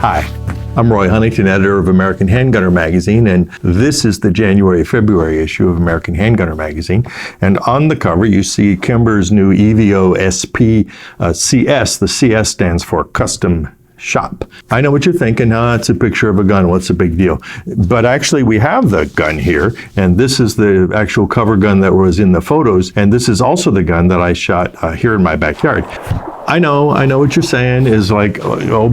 Hi, I'm Roy Huntington, editor of American Handgunner magazine, and this is the January-February issue of American Handgunner magazine. And on the cover, you see Kimber's new EVO SP CS. The CS stands for Custom Shop. I know what you're thinking, it's a picture of a gun, what's the big deal? But actually we have the gun here, and this is the actual cover gun that was in the photos, and this is also the gun that I shot here in my backyard. I know what you're saying is like, oh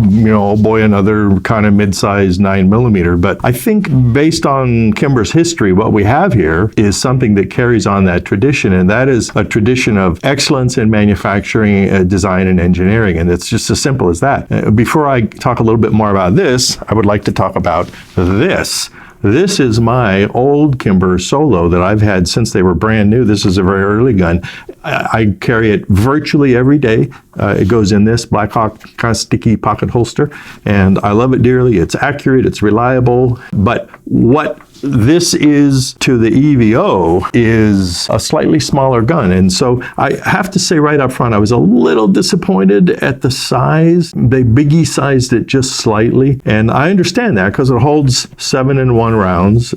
boy, another kind of mid-sized 9mm, but I think based on Kimber's history, what we have here is something that carries on that tradition, and that is a tradition of excellence in manufacturing, design, and engineering, and it's just as simple as that. Before I talk a little bit more about this, I would like to talk about this. This is my old Kimber Solo that I've had since they were brand new. This is a very early gun. I carry it virtually every day. It goes in this Black Hawk kind of sticky pocket holster, and I love it dearly. It's accurate, it's reliable, but what this is to the EVO is a slightly smaller gun. And so I have to say right up front, I was a little disappointed at the size. They biggie sized it just slightly. And I understand that because it holds 7-in-1 rounds.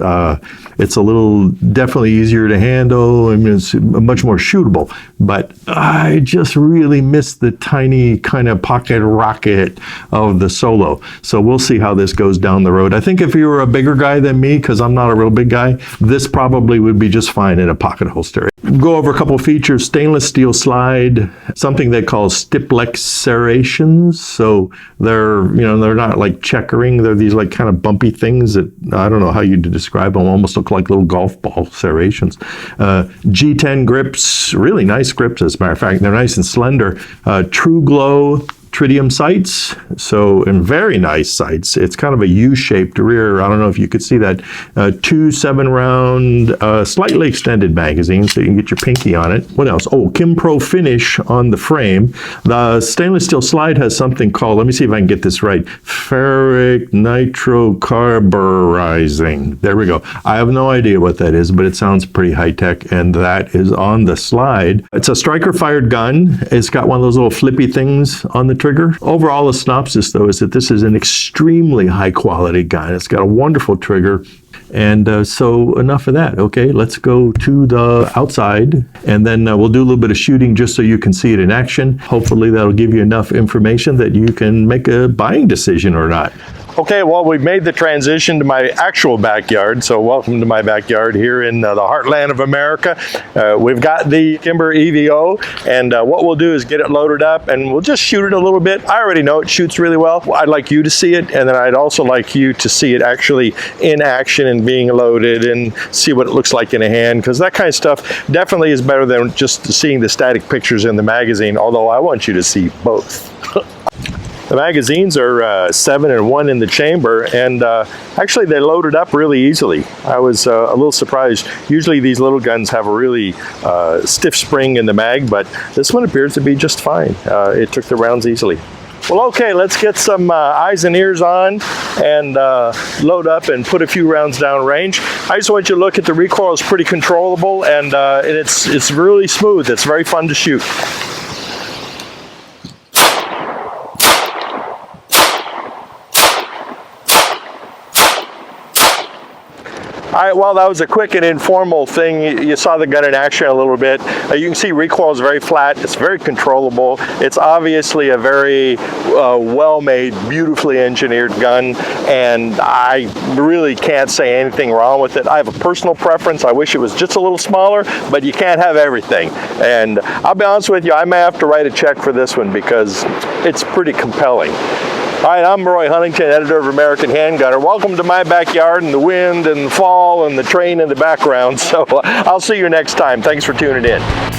It's a little definitely easier to handle. I mean, it's much more shootable, but I just really missed the tiny kind of pocket rocket of the Solo. So we'll see how this goes down the road. I think if you were a bigger guy than me, because I'm not a real big guy, this probably would be just fine in a pocket holster. Go over a couple features. Stainless steel slide, something they call Stiplex serrations. So they're not like checkering. They're these like kind of bumpy things that I don't know how you describe them. Almost look like little golf ball serrations. G10 grips, really nice grips as a matter of fact. They're nice and slender. TruGlo Tritium sights, and very nice sights. It's kind of a U-shaped rear. I don't know if you could see that. 2 7-round, slightly extended magazine, so you can get your pinky on it. What else? Oh, Kimpro finish on the frame. The stainless steel slide has something called, let me see if I can get this right, Ferritic Nitrocarburizing. There we go. I have no idea what that is, but it sounds pretty high-tech, and that is on the slide. It's a striker-fired gun. It's got one of those little flippy things on the trigger. Overall, the synopsis, though, is that this is an extremely high-quality gun. It's got a wonderful trigger. And so enough of that. Okay, let's go to the outside, and then we'll do a little bit of shooting just so you can see it in action. Hopefully that'll give you enough information that you can make a buying decision or not. Okay, well, we've made the transition to my actual backyard, so welcome to my backyard here in the heartland of America. We've got the Kimber EVO, and what we'll do is get it loaded up, and we'll just shoot it a little bit. I already know it shoots really well. I'd like you to see it, and then I'd also like you to see it actually in action and being loaded and see what it looks like in a hand, because that kind of stuff definitely is better than just seeing the static pictures in the magazine, although I want you to see both. The magazines are 7-in-1 in the chamber, and actually they loaded up really easily. I was a little surprised. Usually these little guns have a really stiff spring in the mag, but this one appears to be just fine. It took the rounds easily. Well, okay, let's get some eyes and ears on and load up and put a few rounds down range. I just want you to look at the recoil. It's pretty controllable, and it's really smooth. It's very fun to shoot. All right, well, that was a quick and informal thing. You saw the gun in action a little bit. You can see recoil is very flat. It's very controllable. It's obviously a very well-made, beautifully engineered gun, and I really can't say anything wrong with it. I have a personal preference. I wish it was just a little smaller, but you can't have everything. And I'll be honest with you, I may have to write a check for this one because it's pretty compelling. All right, I'm Roy Huntington, editor of American Handgunner. Welcome to my backyard and the wind and the fall and the train in the background. So I'll see you next time. Thanks for tuning in.